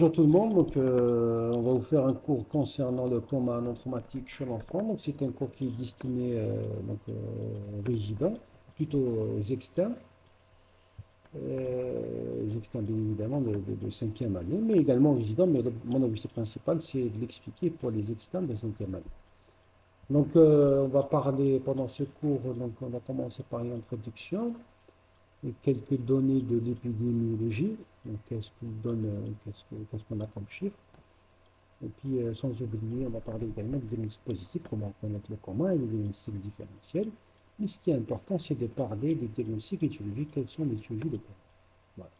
Bonjour tout le monde, on va vous faire un cours concernant le coma non traumatique chez l'enfant. Donc c'est un cours qui est destiné aux résidents, plutôt aux externes, bien évidemment de 5e année, mais également aux résidents, mais mon objectif principal c'est de l'expliquer pour les externes de 5e année. On va parler pendant ce cours, donc on va commencer par une introduction et quelques données de l'épidémiologie. Donc qu'est-ce qu'on a comme chiffre? Et puis, sans oublier, on va parler également du diagnostic positif, comment connaître le coma et le diagnostic différentiel. Mais ce qui est important, c'est de parler des diagnostics étiologiques. Quelles sont les étiologies de coma? Voilà.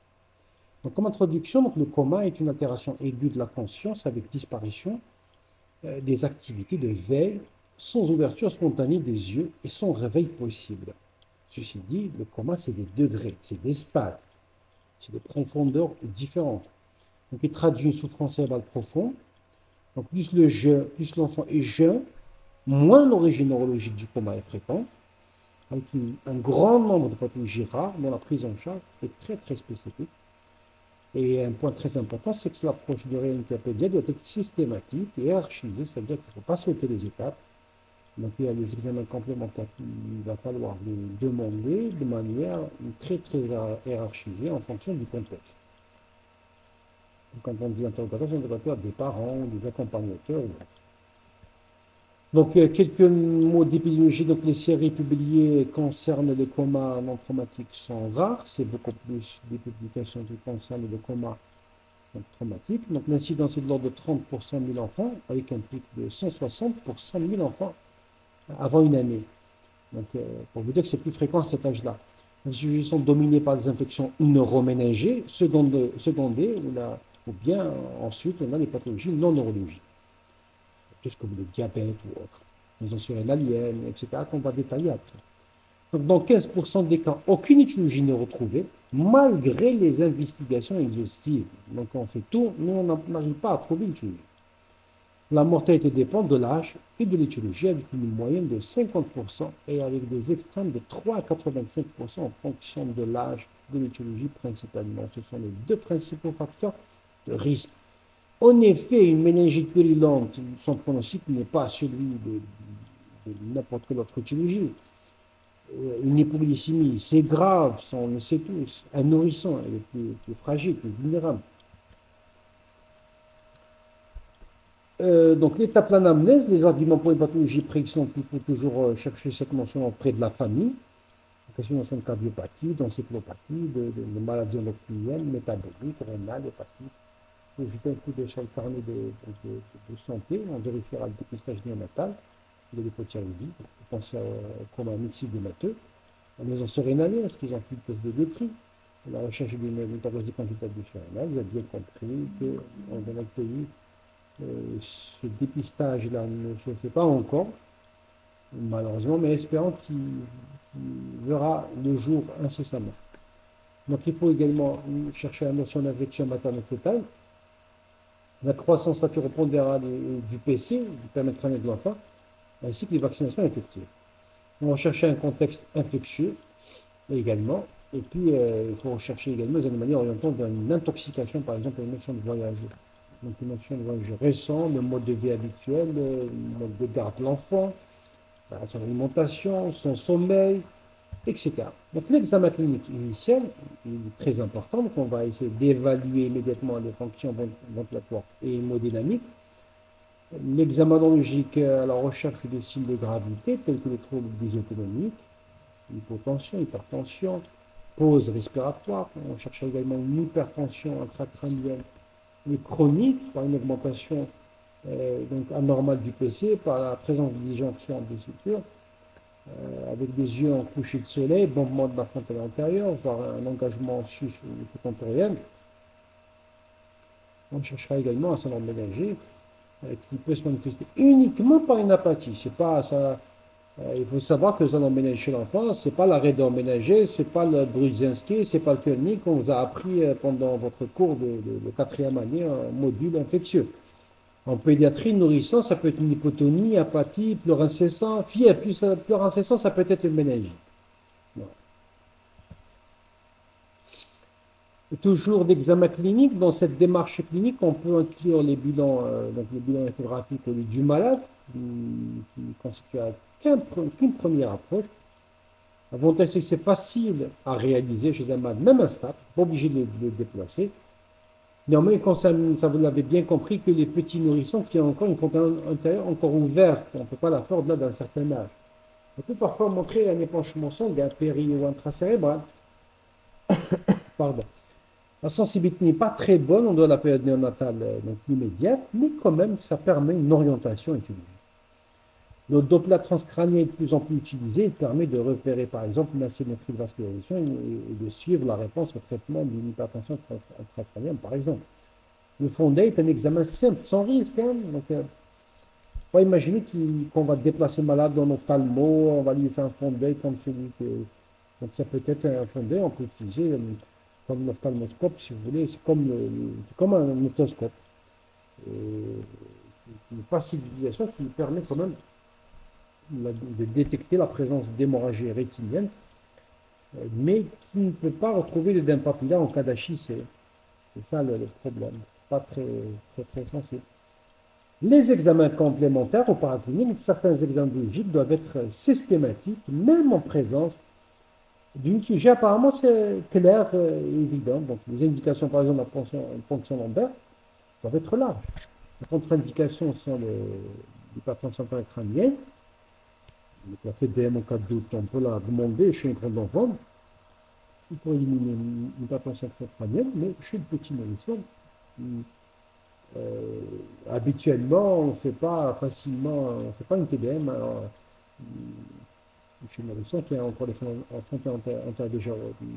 Donc, comme introduction, donc, le coma est une altération aiguë de la conscience avec disparition des activités de veille, sans ouverture spontanée des yeux et sans réveil possible. Ceci dit, le coma, c'est des degrés, c'est des stades, c'est des profondeurs différentes. Donc, il traduit une souffrance cérébrale profonde. Donc, plus l'enfant est jeune, moins l'origine neurologique du coma est fréquente, avec un grand nombre de pathologies rares dont la prise en charge est très très spécifique. Et un point très important, c'est que l'approche de réalité pédiatrique doit être systématique et hiérarchisée, c'est-à-dire qu'il ne faut pas sauter les étapes. Donc il y a des examens complémentaires qu'il va falloir les demander de manière très très hiérarchisée en fonction du contexte. Quand on dit interrogateur, c'est interrogateur des parents, des accompagnateurs. Donc, quelques mots d'épidémiologie. Donc, les séries publiées concernent les comas non traumatiques sont rares. C'est beaucoup plus des publications qui concernent le coma non traumatique. Donc, l'incidence est de l'ordre de 30 pour 100 000 enfants, avec un pic de 160 pour 100 000 enfants avant une année. Donc, pour vous dire que c'est plus fréquent à cet âge-là. Les sujets sont dominés par des infections neuroméningées, secondées ou bien ensuite on a les pathologies non neurologiques, tout ce que vous le diabète ou autre, les insuline aliènes, etc., qu'on va détailler après. Donc, dans 15% des cas, aucune étiologie n'est retrouvée, malgré les investigations exhaustives. Donc, on fait tout, mais on n'arrive pas à trouver l'étiologie. La mortalité dépend de l'âge et de l'étiologie, avec une moyenne de 50% et avec des extrêmes de 3 à 85% en fonction de l'âge, de l'étiologie principalement. Ce sont les deux principaux facteurs de risque. En effet, une méningite purulente, son pronostic n'est pas celui de n'importe quelle autre étiologie. Une hypoglycémie, c'est grave, on le sait tous. Un nourrisson, il est plus fragile, plus vulnérable. Donc, l'étape de l'anamnèse, les arguments pour une pathologie préexistante, il faut toujours chercher cette mention auprès de la famille. Question de cardiopathie, d'encéphalopathie, de maladies endocriniennes, métaboliques, rénales, hépatiques. Il faut jeter un coup d'œil sur le carnet de santé, on vérifiera le dépistage néonatal, de l'hypothyroïdie, on pense au coma myxidémateux. Les ont rénalés, est-ce qu'ils ont fait le test de Guthrie? La recherche d'une métabolisme quantitative surrénale, vous avez bien compris que dans notre pays, ce dépistage-là ne se fait pas encore, malheureusement, mais espérons qu'il verra le jour incessamment. Donc il faut également chercher la notion d'infection maternelle-fœtale, la croissance latérale du PC, du permettre crânien de l'enfant, ainsi que les vaccinations effectives. On va chercher un contexte infectieux également, et puis il faut rechercher également des anomalies orientant vers une intoxication, par exemple une notion de voyage. Donc une notion de voyage récent, le mode de vie habituel, le mode de garde de l'enfant, son alimentation, son sommeil, etc. Donc l'examen clinique initial est très important, donc on va essayer d'évaluer immédiatement les fonctions ventilatoires et hémodynamiques. L'examen neurologique à la recherche des signes de gravité, tels que les troubles dysautonomiques, hypotension, hypertension, pause respiratoire. On cherche également une hypertension intracrânienne et chronique par une augmentation donc anormale du PC, par la présence de disjonctions de suture, avec des yeux en coucher de soleil, bombement de la frontale antérieure, voire un engagement sous-contoriel. On cherchera également un syndrome ménager qui peut se manifester uniquement par une apathie. C'est pas ça. Il faut savoir que le syndrome ménager chez l'enfant, c'est pas la raideur ménagère, c'est pas le Brudzinski, c'est pas le Koenig qu'on vous a appris pendant votre cours de 4e année en module infectieux. En pédiatrie, nourrissant, ça peut être une hypotonie, apathie, pleurs incessants, fièvre, plus pleurs incessants, ça peut être une méningite. Voilà. Toujours d'examen clinique. Dans cette démarche clinique, on peut inclure les bilans, donc le bilan échographique du malade, qui constitue qu'une première approche. L'avantage, c'est que c'est facile à réaliser chez un malade, même instable, pas obligé de le déplacer. Néanmoins, quand ça vous l'avez bien compris, que les petits nourrissons qui ont encore une fontaine intérieure encore ouverte, on ne peut pas la faire au-delà d'un certain âge. On peut parfois montrer un épanchement sanguin péri ou intracérébral. Pardon. La sensibilité n'est pas très bonne, on doit la période néonatale donc immédiate, mais quand même, ça permet une orientation étudiée. Le Doppler transcrânien est de plus en plus utilisé, il permet de repérer par exemple une asymétrie de vascularisation et de suivre la réponse au traitement d'une hypertension intracrânienne par exemple. Le Fondé est un examen simple, sans risque. Hein, donc, pas imaginer qu'on va déplacer le malade dans l'ophtalmo, on va lui faire un Fondé comme celui que. Donc ça peut être un Fondé, on peut utiliser comme l'ophtalmoscope si vous voulez, c'est comme un otoscope. Une facilitation qui permet quand même de détecter la présence d'hémorragie rétinienne, mais qui ne peut pas retrouver l'œdème papillaire en cas d'HIC. C'est ça le problème. Pas très sensible. Les examens complémentaires au paraclinique, certains examens biologiques doivent être systématiques, même en présence d'une sujet apparemment claire et évidente. Donc, les indications, par exemple, la ponction lombaire, doivent être larges. Les contre-indications sont l'hypertension crânienne. Donc, la FDM en cas de doute, on peut la demander chez un grand enfant pour éliminer une hypertension crânienne, mais chez le petit nourrisson, habituellement, on ne fait pas facilement, on ne fait pas une TDM. Alors, chez le nourrisson qui a encore les fontaines antérieures déjà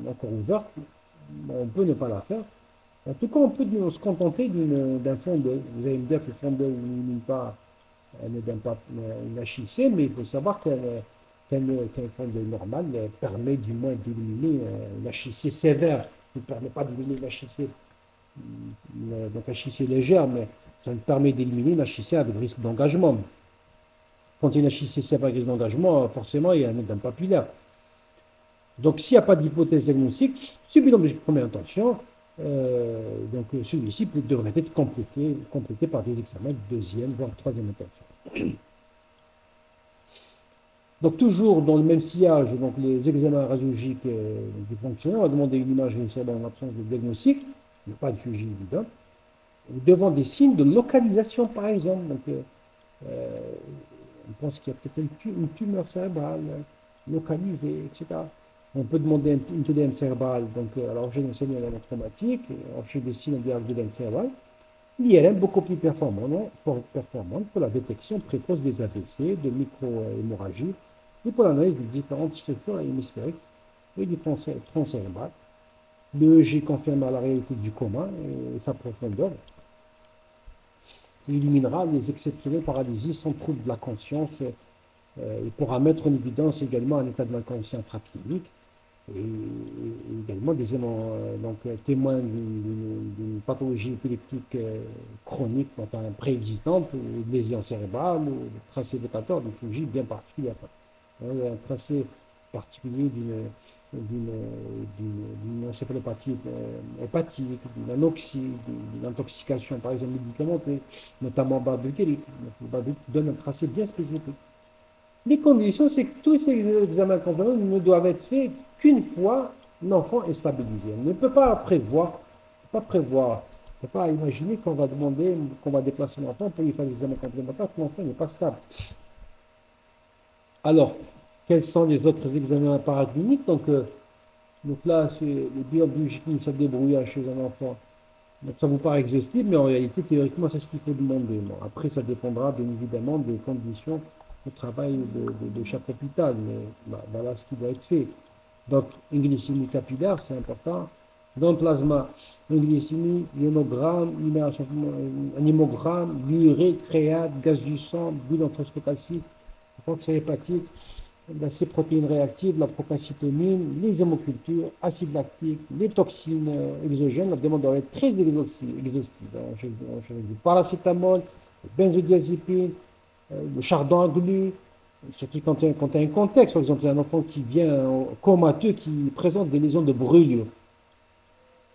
encore ouvertes, on peut ne pas la faire. En tout cas, on peut se contenter d'un fondé. Vous allez me dire que le fondé n'élimine pas une HIC, mais il faut savoir qu'un fondé normal permet du moins d'éliminer une HIC sévère. Il ne permet pas d'éliminer une HIC, donc HIC légère, mais ça nous permet d'éliminer une HIC avec risque d'engagement. Quand il y a une HIC sévère avec risque d'engagement, forcément, il y a un œdème papillaire. Donc, s'il n'y a pas d'hypothèse diagnostique, ce bilan de première intention, donc celui-ci devrait être complété par des examens de deuxième, voire troisième intention. Donc, toujours dans le même sillage, donc les examens radiologiques du fonctionnaire, on va demander une image initiale en l'absence de diagnostic, il n'y a pas de sujet évident, devant des signes de localisation, par exemple. Donc, on pense qu'il y a peut-être une tumeur cérébrale localisée, etc. On peut demander une TDM cérébrale, donc à l'origine d'un signal traumatique, à l'origine des signes d'œdème cérébral. L'IRM beaucoup plus performante pour la détection précoce des AVC, de micro-hémorragie, et pour l'analyse des différentes structures hémisphériques et du tronc cérébral. Le EEG confirme la réalité du coma et sa profondeur. Il éliminera les exceptionnelles paralysies sans trouble de la conscience. Il pourra mettre en évidence également un état de l'inconscient infraclinique et également des éléments témoins d'une pathologie épileptique chronique, enfin préexistante, ou de lésion cérébrale, ou de tracé évocateur, d'une pathologie bien particulière. Un tracé particulier d'une encéphalopathie hépatique, d'une anoxie, d'une intoxication, par exemple, médicamenteuse, notamment barbiturique. Le barbiturique donne un tracé bien spécifique. Les conditions, c'est que tous ces examens complémentaires ne doivent être faits qu'une fois l'enfant est stabilisé. On ne peut pas prévoir, on ne peut pas imaginer qu'on va demander, qu'on va déplacer l'enfant pour lui faire des examens complémentaires quand l'enfant n'est pas stable. Alors, quels sont les autres examens paracliniques? Donc là, c'est les biologiques initiales de débrouillage chez un enfant. Donc ça vous paraît exhaustif, mais en réalité, théoriquement, c'est ce qu'il faut demander. Bon, après, ça dépendra bien évidemment des conditions de travail de chaque hôpital, mais voilà ce qui doit être fait. Donc, une glycémie capillaire, c'est important. Dans le plasma, une glycémie, l'hémogramme, un hémogramme, l'urée, créate, gaz du sang, bilan phosphocalcique, fonction hépatique, la C-protéine réactive, la procalcitonine, les hémocultures, acide lactique, les toxines exogènes. La demande doit être très exhaustive. Du paracétamol, le benzodiazépine, le chardon à glu, surtout quand il y a un contexte. Par exemple, il y a un enfant qui vient comateux qui présente des lésions de brûlure.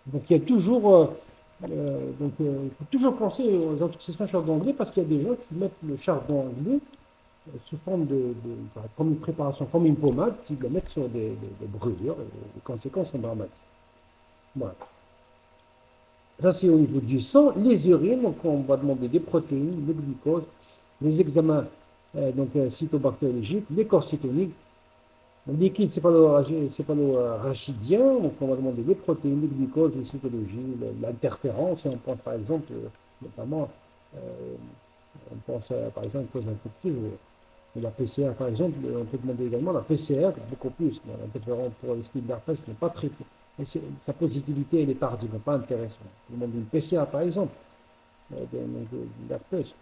Donc il y a toujours, il faut toujours penser aux intoxications chardon anglais parce qu'il y a des gens qui mettent le chardon anglais sous forme enfin, comme une préparation, comme une pommade, qui le mettent sur des brûlures et les conséquences sont dramatiques. Voilà. Ça, c'est au niveau du sang. Les urines, donc on va demander des protéines, le glucose, les examens cytobactériologiques, les corps cétoniques, le liquide céphalorachidien, donc on va demander les protéines, le glucose, les cytologies, l'interférence, et on pense par exemple, notamment, euh, on pense par exemple aux causes infectives, la PCR par exemple, on peut demander également la PCR, beaucoup plus. L'interférence pour les spines d'herpès n'est pas très. Sa positivité, elle est tardive, pas intéressante. On demande une PCA par exemple, d'herpès.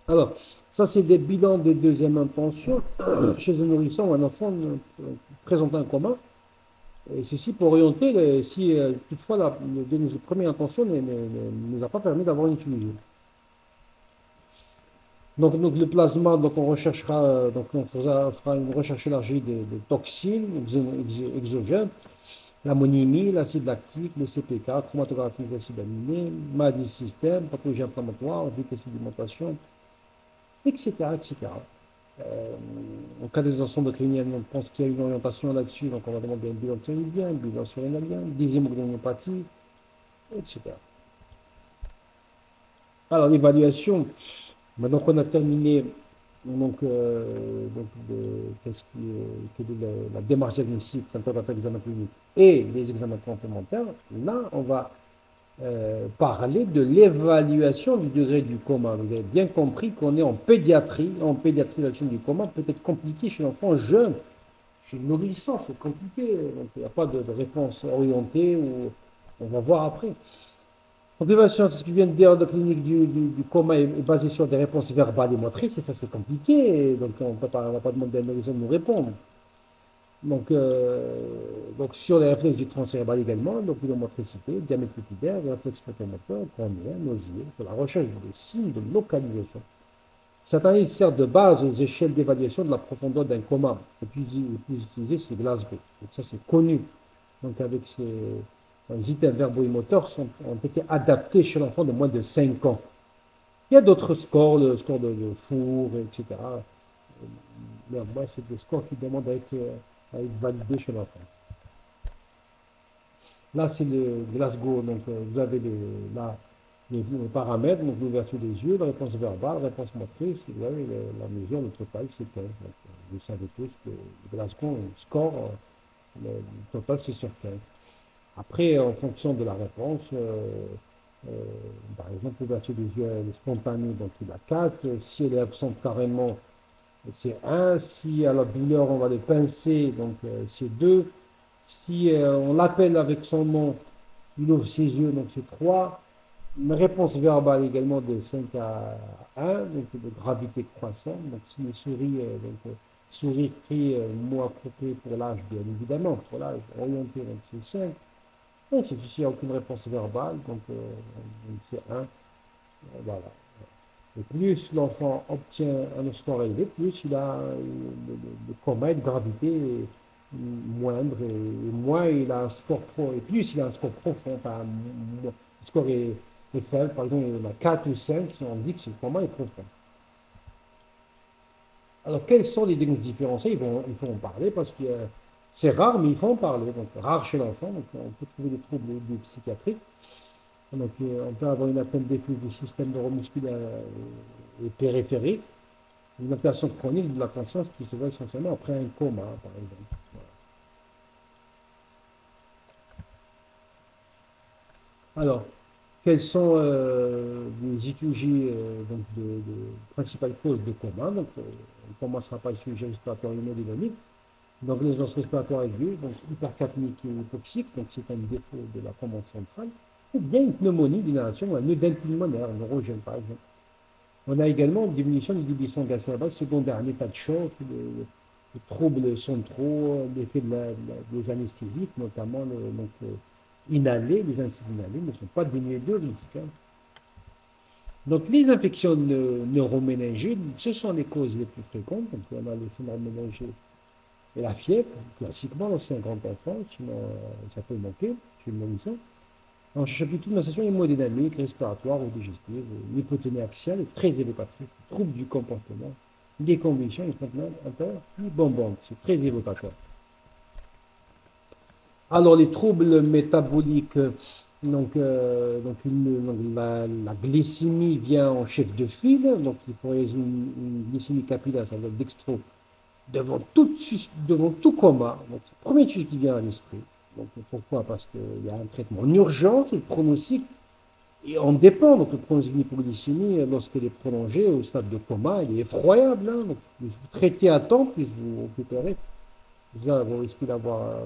Alors, ça, c'est des bilans de deuxième intention chez un nourrisson ou un enfant présentant un coma. Et ceci pour orienter si toutefois la première intention ne nous a pas permis d'avoir une fusée. Donc, le plasma, donc on recherchera, donc on fera une recherche élargie de toxines exogènes, l'ammonimie, l'acide lactique, le CPK, chromatographie des acides aminés, maladie du système, pathologie inflammatoire, vitesse de sédimentation, etc., etc. En cas des endocriniennes, on pense qu'il y a une orientation là-dessus, donc on va demander un bilan thyroïdien, un bilan surrénalien, des hémoglobinopathies, etc. Alors, l'évaluation, maintenant qu'on a terminé qu'est-ce quelle est la démarche diagnostique, l'interrogatoire d'examen clinique et les examens complémentaires, là, on va parler de l'évaluation du degré du coma. Vous avez bien compris qu'on est en pédiatrie. En pédiatrie, l'évaluation du coma peut être compliquée chez l'enfant jeune. Chez le nourrisson, c'est compliqué. Donc, il n'y a pas de réponse orientée. Ou on va voir après. Donc, l'évaluation, c'est ce que je viens de dire, de clinique du coma est basée sur des réponses verbales et motrices. Et ça, c'est compliqué. Donc, on ne va pas demander à un nourrisson de nous répondre. Donc sur les réflexes du tronc cérébral également, donc l'hypomotricité, diamètre pupillaire, les réflexes photomoteurs, cornéens, nausiers, sur la recherche de signes de localisation. Cette analyse sert de base aux échelles d'évaluation de la profondeur d'un coma. Le plus utilisé, c'est Glasgow. Donc ça, c'est connu. Donc avec les items verbo-moteurs ont été adaptés chez l'enfant de moins de 5 ans. Il y a d'autres scores, le score de Four, etc. Mais moi, c'est des scores qui demandent à être validés chez l'enfant. Là, c'est le Glasgow. Donc, vous avez les paramètres, donc l'ouverture des yeux, la réponse verbale, la réponse motrice. Vous avez la mesure, le total, c'est 15. Donc, vous savez tous que le Glasgow, le score, le total, c'est sur 15. Après, en fonction de la réponse, par exemple, l'ouverture des yeux, elle est spontanée, donc il a 4. Si elle est absente carrément, c'est 1. Si à la douleur, on va le pincer, donc c'est 2. Si on l'appelle avec son nom, il ouvre ses yeux, donc c'est 3. Une réponse verbale également de 5 à 1, donc de gravité croissante. Donc s'il sourit, sourire, crie, mot approprié pour l'âge, bien évidemment, pour l'âge orienté, donc c'est 5. Et s'il n'y a aucune réponse verbale, donc c'est 1. Voilà. Et plus l'enfant obtient un score élevé, plus il a le coma de gravité moindre, et moins il a un score et plus il a un score profond, enfin, le score est faible, par exemple, il y en a 4 ou 5, on dit que le coma est profond. Alors, quels sont les diagnostics différenciés? Il faut en parler parce que c'est rare, mais il faut en parler. Donc, rare chez l'enfant, donc on peut trouver des troubles psychiatriques. Donc, on peut avoir une atteinte des flux du système neuromusculaire et périphérique, une altération chronique de la conscience qui se voit essentiellement après un coma, par exemple. Alors, quelles sont les étudiés donc de principales causes de coma? Donc, on commencera par le sujet respiratoire hémodynamique. Donc, les anses respiratoires aiguës, donc hypercapnique et hypoxique, donc c'est un défaut de la commande centrale, ou bien une pneumonie d'inhalation, un œdème pulmonaire, un neurogène par exemple. On a également une diminution du débit sanguin cérébral secondaire, un état de choc, les troubles centraux, l'effet des anesthésiques, notamment inhalés, les anesthésies inhalées ne sont pas dénuées de risque. Hein. Donc, les infections neuroméningées, ce sont les causes les plus fréquentes. Donc, on a les syndromes méningés Et la fièvre, classiquement, c'est un grand enfant, sinon ça peut manquer chez le nourrisson. On cherche plutôt une sensation hémodynamique, respiratoire ou digestive, l'hypotonie axiale est très évocatrice, trouble du comportement, des convulsions, une fontaine intérieure qui bombante, c'est très évocateur. Alors, les troubles métaboliques, la glycémie vient en chef de file, donc il faut résoudre une glycémie capillaire, ça veut dire dextro, devant tout coma. Donc, c'est le premier sujet qui vient à l'esprit. Donc, pourquoi? Parce qu'il y a un traitement en urgence, le pronostic, et on dépend. Donc, le pronostic d'hypoglycémie, lorsqu'il est prolongé au stade de coma, il est effroyable. Hein. Donc, plus vous traitez à temps, plus vous récupérez. Vous risquez d'avoir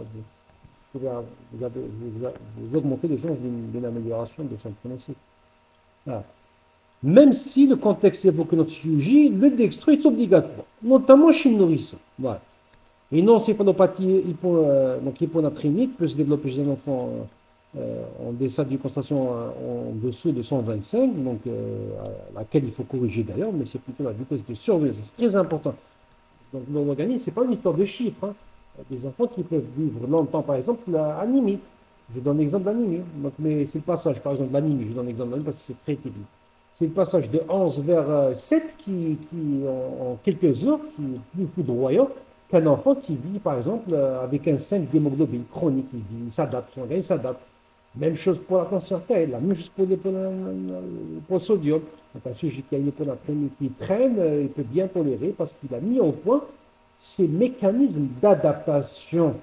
vous augmentez les chances d'une amélioration de son pronostic. Voilà. Même si le contexte évoque notre chirurgie, le dextro est obligatoire, notamment chez le nourrisson. Voilà. Une encéphalopathie hyponatrémique peut se développer chez un enfant en deçà d'une concentration en dessous de 125, à laquelle il faut corriger d'ailleurs, mais c'est plutôt la vitesse de surveillance, c'est très important. Donc l'organisme, ce n'est pas une histoire de chiffres. Hein. Des enfants qui peuvent vivre longtemps, par exemple, l'anémie. Je donne l'exemple de l'anémie. Mais c'est le passage, par exemple, de l'anémie. Je donne l'exemple de l'anémie parce que c'est très typique. C'est le passage de 11 vers 7 qui en quelques heures, qui est plus foudroyant qu'un enfant qui vit, par exemple, avec un 5 d'hémoglobine chronique. Il s'adapte, son organisme s'adapte. Même chose pour la tension artérielle, la même chose pour le sodium. Donc, un sujet qui a une hyponatrémie qui traîne, il peut bien tolérer parce qu'il a mis au point ces mécanismes d'adaptation.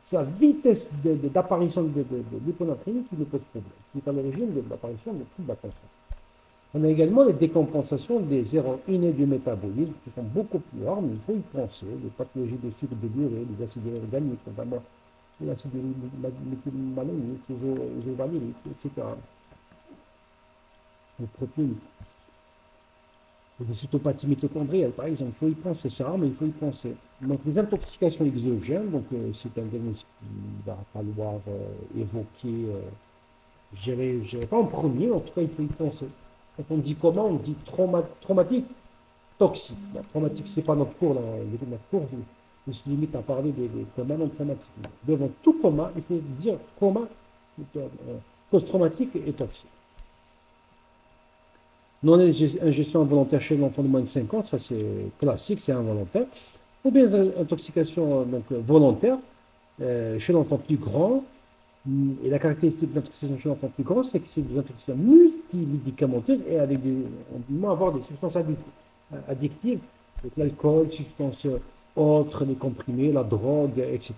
C'est la vitesse d'apparition de l'hyponatrémie qui nous pose problème, qui est à l'origine de l'apparition de troubles de la conscience. On a également les décompensations des erreurs innées du métabolisme qui sont beaucoup plus rares, mais il faut y penser. Les pathologies de sucre de l'urée, les acides organiques, notamment l'acide malonique, les ovaliniques, etc. Les protéines. Les cytopathies mitochondriales, par exemple, il faut y penser. C'est rare, mais il faut y penser. Donc, les intoxications exogènes, c'est un diagnostic qu'il va falloir évoquer, je dirais pas en premier, en tout cas, il faut y penser. Quand on dit comment, on dit traumatique, toxique. La traumatique, c'est pas notre cours, notre cours, il se limite à parler des comas non traumatiques. Devant tout coma, il faut dire coma, cause traumatique et toxique. Non-ingestion involontaire chez l'enfant de moins de 5 ans, ça c'est classique, c'est involontaire. Ou bien intoxication volontaire chez l'enfant plus grand. Et la caractéristique de l'intoxication chez l'enfant plus grand, c'est que c'est des intoxications multimédicamenteuses et avec on va avoir des substances addictives, l'alcool, substances autres, les comprimés, la drogue, etc.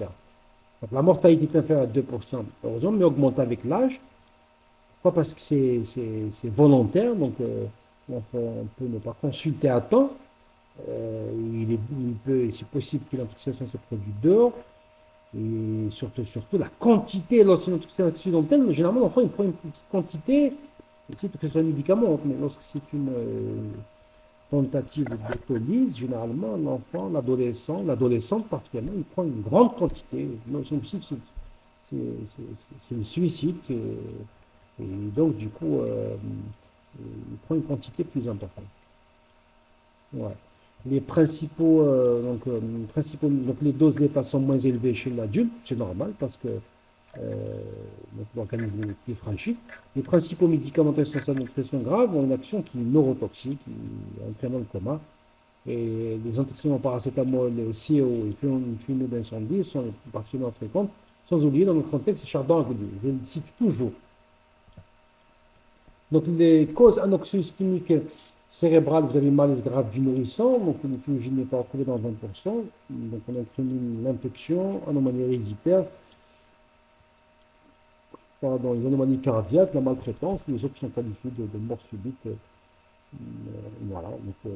Donc, la mortalité est inférieure à 2%, heureusement, mais augmente avec l'âge. Pas parce que c'est volontaire, donc on peut ne pas consulter à temps. C'est possible que l'intoxication se produise dehors. Et surtout la quantité, lorsque c'est une intoxication accidentelle, généralement l'enfant il prend une petite quantité, c'est que ce soit un médicament, mais lorsque c'est une tentative d'autolyse, généralement l'enfant, l'adolescente particulièrement, il prend une grande quantité. Son objectif, c'est le suicide. Et donc, du coup, il prend une quantité plus importante. Ouais. Les principaux, les doses létales sont moins élevées chez l'adulte, c'est normal parce que l'organisme est plus fragile. Les principaux médicaments de pression grave ont une action qui est neurotoxique, qui entraîne le coma. Et les anticoagulants paracétamol, CO et fumée d'incendie sont particulièrement fréquentes, sans oublier dans notre contexte les chardons aiguilles. Je le cite toujours. Donc, les causes anoxio-ischémiques cérébrales, vous avez malaise grave du nourrisson, donc l'éthiologie n'est pas retrouvée dans 20%, donc on incrimine l'infection, anomalie héréditaire, pardon, les anomalies cardiaques, la maltraitance, les autres sont qualifiés de mort subite. Voilà, donc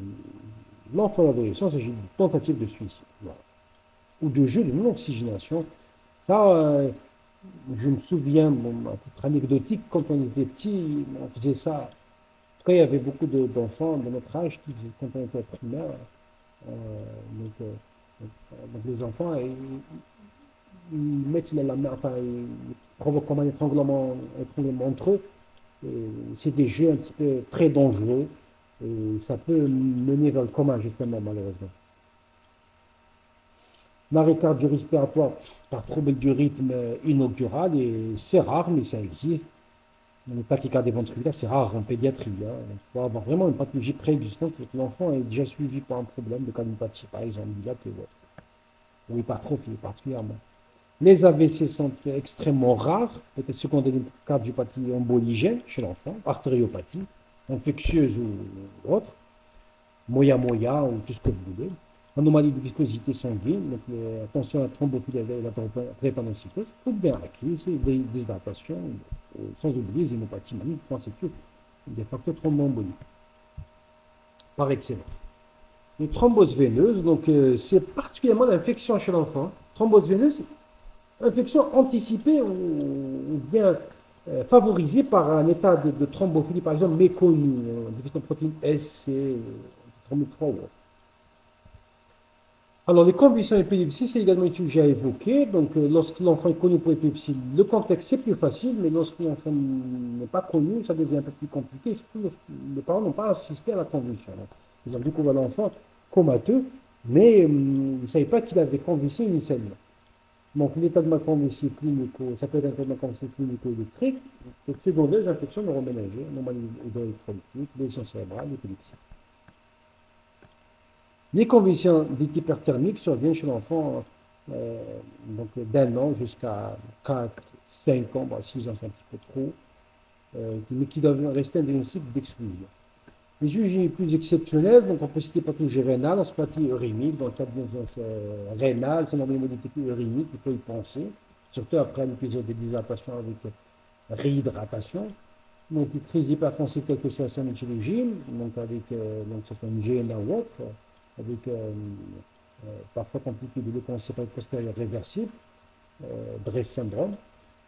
l'enfant et l'adolescent, c'est une tentative de suicide, voilà. Ou de jeu de non-oxygénation. Ça, je me souviens, à titre anecdotique, quand on était petit, on faisait ça. En tout cas, il y avait beaucoup d'enfants de notre âge qui, quand on était primaire, donc les enfants, ils mettent la main, enfin, ils provoquent comme un étranglement entre eux. C'est des jeux un petit peu très dangereux. Et ça peut mener vers le coma, justement, malheureusement. L'arrêt cardio-respiratoire par trouble du rythme inaugural, et c'est rare, mais ça existe. Un tachycardie ventriculaire, c'est rare en pédiatrie, hein. Il faut avoir vraiment une pathologie préexistante que l'enfant est déjà suivi pour un problème de cardiopathie, par exemple, dilatée ou hypertrophie particulièrement. Les AVC sont extrêmement rares, peut-être secondaires d'une cardiopathie emboligène chez l'enfant, artériopathie, infectieuse ou autre, moya ou tout ce que vous voulez. Anomalie de viscosité sanguine, donc attention à la thrombophilie et la drépanocytose, ou bien la crise, déshydratation, sans oublier les hémopathies maniques, des facteurs thromboemboliques par excellence. Les thromboses veineuses, donc c'est particulièrement l'infection chez l'enfant. Thrombose veineuse, infection anticipée ou bien favorisée par un état de thrombophilie, par exemple, méconnu, déficient de protéine S, C, thrombine 3 ou autre. Alors, les convulsions d'épilepsie, c'est également un sujet à évoquer. Donc, lorsque l'enfant est connu pour l'épilepsie, le contexte, c'est plus facile, mais lorsque l'enfant n'est pas connu, ça devient un peu plus compliqué, surtout lorsque les parents n'ont pas assisté à la convulsion. Ils ont découvert l'enfant comateux, mais ils ne savaient pas qu'il avait convulsé initialement. Donc, l'état de convulsif clinico, ça peut être un état de convulsif clinico-électrique, donc secondaire, les infections neuroménagères, anomalie hydroélectrolytique, lésions cérébrales, l'épilepsie. Les convulsions d'hyperthermique surviennent chez l'enfant d'un an jusqu'à 4, 5 ans, 6 ans c'est un petit peu trop, mais qui doivent rester un diagnostic d'exclusion. Les juges plus exceptionnels, donc on peut citer pathologie rénale, osmopathie urémique, dans le cas de rénale, c'est normalement une urémique, il faut y penser, surtout après un épisode de déshydratation avec réhydratation. Donc, une crise d'hypertension, quelle que soit son étiologie, donc avec donc, ce soit une GNA ou autre, avec parfois compliqué de leucoencéphalite postérieure réversible, Brest syndrome.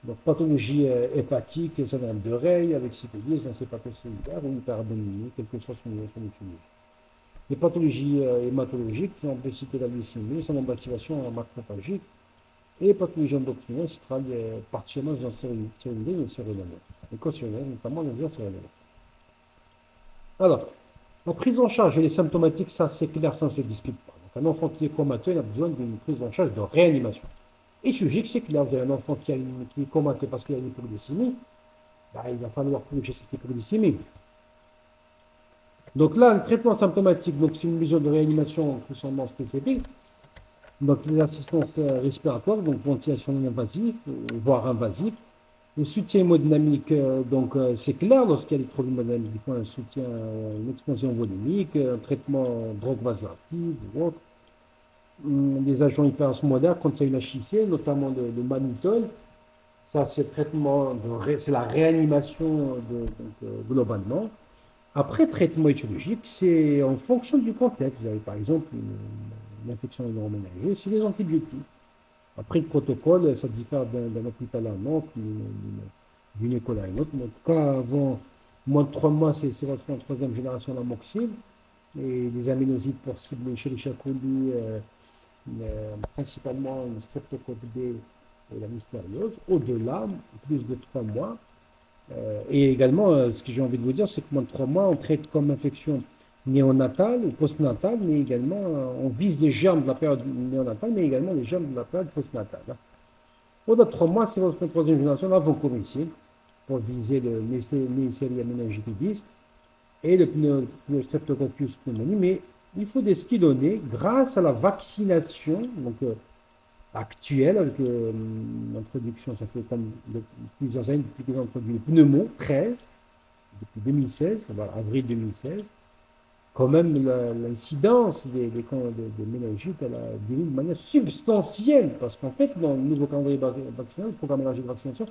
Donc, pathologie hépatique, syndrome de Rey, avec cyclise, encéphalocellulaire ou hyperabdominée, quelle que soit son étiologie. Les pathologies hématologiques, on peut citer la leucémie, syndrome d'activation macrophagique, et pathologie endocrinienne, c'est partiellement les ensérolinés et les surrénaliens. Les co-surrénaliens, notamment les ensérolinés. Alors, la prise en charge et les symptomatiques, ça c'est clair, ça ne se discute pas. Donc, un enfant qui est comateux, il a besoin d'une prise en charge de réanimation. Et chirurgique, c'est clair, vous avez un enfant qui est comateux parce qu'il a une hypoglycémie, bah, il va falloir corriger cette hypoglycémie. Donc là, le traitement symptomatique, donc c'est une mesure de réanimation plus ou moins spécifique. Donc les assistances respiratoires, donc ventilation non invasive, voire invasive. Le soutien hémodynamique, donc c'est clair, lorsqu'il y a des troubles hémodynamiques, il faut un soutien, une expansion volumique, un traitement drogue vasoactive ou autre. Les agents hyperosmodaires, quand il y a une HIC, notamment le mannitol, ça c'est le traitement, c'est la réanimation globalement. Après, traitement étiologique, c'est en fonction du contexte. Vous avez par exemple une infection neuroménagère, c'est les antibiotiques. Après, le protocole, ça diffère d'un hôpital à un autre, d'une école à une autre. En tout cas, avant moins de 3 mois, c'est la troisième génération d'amoxyl. Et les aminosides pour cibler chez les coli, principalement le streptocoque B et la mystériose. Au-delà, plus de 3 mois. Et également, ce que j'ai envie de vous dire, c'est que moins de 3 mois, on traite comme infection néonatale ou postnatale, mais également, on vise les germes de la période néonatale, mais également les germes de la période postnatale. Au-delà de 3 mois, c'est votre troisième génération avant-comicile, pour viser le Neisseria meningitidis et le Streptococcus pneumoniae, mais il faut des skidonnées grâce à la vaccination, donc actuelle, avec l'introduction, ça fait comme plusieurs années depuis qu'ils ont introduit le pneumo 13, depuis 2016, avril 2016, quand même l'incidence des méningites, elle a diminué de manière substantielle, parce qu'en fait, dans le nouveau calendrier vaccinal, le programme élargi de vaccination,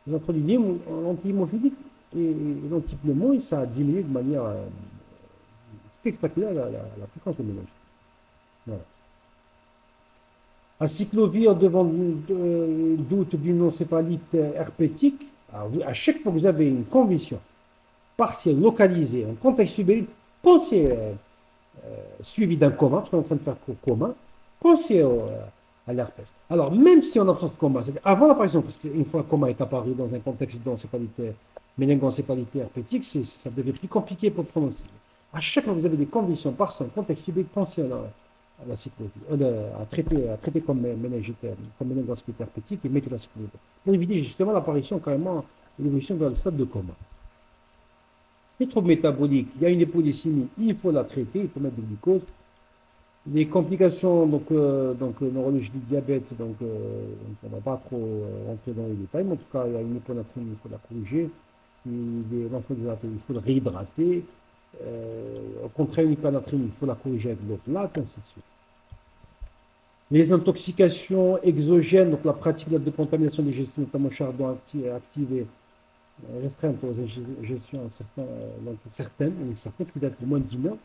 ils ont introduit l'anti-hémophilique et l'antipneumo, et ça a diminué de manière spectaculaire la fréquence des méningites. Voilà. Acyclovir devant doute d'une encéphalite herpétique, à chaque fois que vous avez une condition partielle, localisée, en contexte subélique, pensez, suivi d'un coma, parce qu'on est en train de faire coma, pensez à l'herpès. Alors, même si en absence de coma, c'est-à-dire avant l'apparition, parce qu'une fois un coma est apparu dans un contexte d'encéphalite, méningoencéphalite herpétique, ça devient plus compliqué pour prononcer. À chaque fois que vous avez des conditions partielles, contexte subélique, pensez la cyclovie, à traiter comme méningite, comme méningospitère petit et mettre la cyclovie. Pour éviter justement l'apparition carrément, l'évolution vers le stade de coma. Les troubles métaboliques, il y a une hypoglycémie, il faut la traiter, il faut mettre du glucose. Les complications neurologiques du diabète, on ne va pas trop rentrer dans les détails, mais en tout cas, il y a une hyponatrémie, il faut la corriger. L'enfant déshydraté, il faut le réhydrater. Au contraire, une hyponatrémie, il faut la corriger avec l'autre lac, ainsi de suite. Les intoxications exogènes, donc la pratique de décontamination des gestions, notamment charbon activé, restreinte aux ingestions certaines qui datent de moins de 10 heures.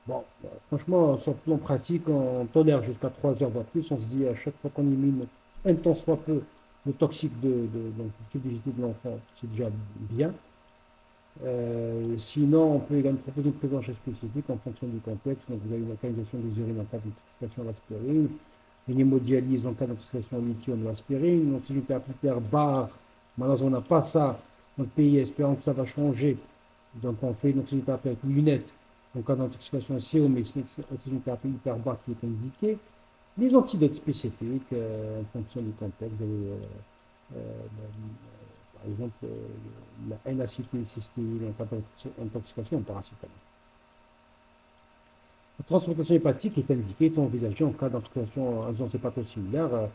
Bon, franchement, sur le plan pratique, on tolère jusqu'à 3 heures, voire plus. On se dit à chaque fois qu'on élimine un tant soit peu le toxique donc, du tube digestif de l'enfant, c'est déjà bien. Sinon, on peut également proposer une prise en charge spécifique en fonction du contexte. Donc, vous avez une localisation des urines en cas d'intoxication à l'aspirine, une hémodialyse en cas d'intoxication au lithium à l'aspirine, une oxygénothérapie bar. Malheureusement, on n'a pas ça dans le pays, espérant que ça va changer. Donc, on fait une oxygénothérapie avec lunettes. En cas d'intoxication au sérum, mais c'est une thérapie hyperbare qui est indiquée. Les antidotes spécifiques, en fonction du contexte, par exemple, la N-acétylcystéine en cas d'intoxication en paracétamol. La transplantation hépatique est indiquée, est envisagée en cas d'intoxication en agence hépatosimilaire,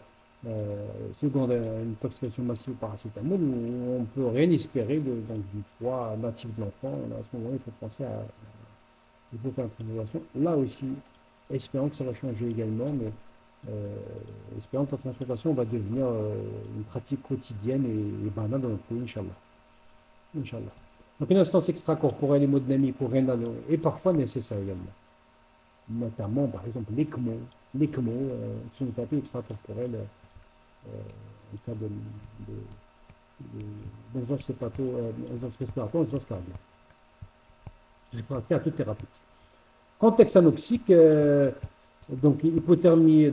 seconde une intoxication massive au paracétamol, où on ne peut rien espérer du foie natif de l'enfant. À ce moment-là, il faut penser à. Il faut faire une transplantation. Là aussi, espérons que ça va changer également, mais espérons que la transplantation va devenir une pratique quotidienne et banale dans notre pays, Inch'Allah. Inch'Allah. Donc une instance extracorporelle, hémodynamique ou rénale est parfois nécessaire également. Notamment, par exemple, l'ECMO, c'est une thérapie extracorporelle en cas d'insuffisance respiratoire, insuffisance cardiaque. Réfractaire à toute thérapie. Contexte anoxique, donc hypothermie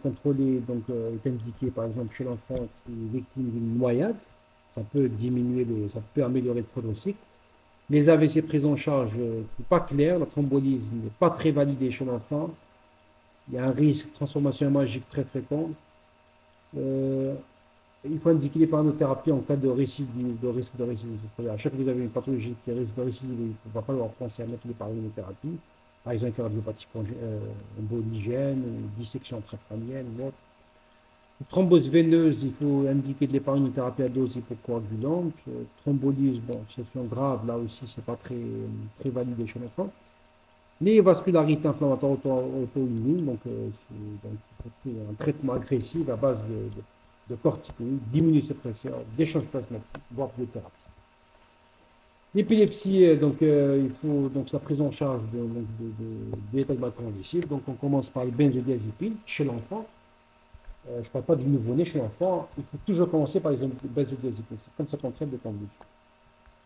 contrôlée est indiquée par exemple chez l'enfant qui est victime d'une noyade. Ça peut ça peut améliorer le pronostic. Les AVC pris en charge, pas clair, la thrombolyse n'est pas très validée chez l'enfant. Il y a un risque de transformation hémorragique très fréquent. Il faut indiquer les paranothérapie en cas de récidive, de risque de récidive. À chaque fois que vous avez une pathologie qui risque de récidive, il va falloir penser à mettre les paranothérapie. Par exemple, cardiopathie emboligène, dissection intracrânienne ou autre. Thrombose veineuse, il faut indiquer de l'épargnothérapie à dose hypocoagulante. Thrombolyse, bon, situation grave, là aussi, c'est pas très validé chez l'enfant. Les vascularités inflammatoires auto-immunes, donc il faut un traitement agressif à base de corticoïdes, d'immunosuppresseurs, d'échanges plasmatiques, voire de thérapie. L'épilepsie, il faut sa prise en charge de l'état convulsif. Donc on commence par les benzodiazépines chez l'enfant. Je ne parle pas du nouveau-né chez l'enfant. Il faut toujours commencer par les benzodiazépines. C'est comme ça qu'on traite de convulsions.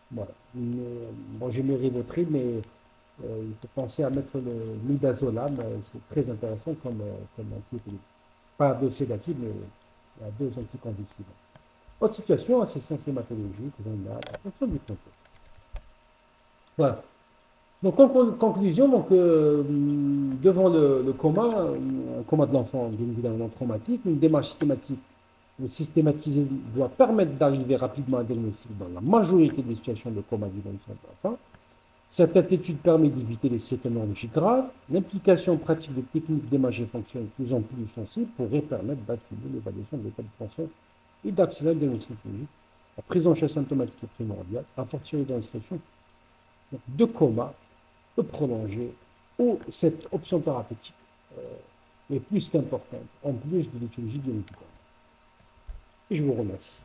Voilà. Bon, j'ai mes Rivotril, mais il faut penser à mettre le midazolam. C'est très intéressant comme antiépileptique. Pas à dose sédative, mais à dose anticonvulsive. Autre situation, assistance hématologique, rénale, en fonction du contexte. Voilà. Donc, en conclusion, devant le coma, un coma de l'enfant, bien évidemment traumatique, une démarche systématisée doit permettre d'arriver rapidement à un diagnostic dans la majorité des situations de coma du l'enfant. Cette attitude permet d'éviter les séquelles neurologiques graves. L'implication pratique de techniques d'imagerie fonctionnelle de plus en plus sensibles pourrait permettre d'affiner l'évaluation de l'état de tension et d'accélérer le diagnostic clinique. La prise en charge symptomatique est primordiale, à fortiori dans les situations de coma prolongé, où cette option thérapeutique est plus qu'importante, en plus de l'étiologie biomédicale. Et je vous remercie.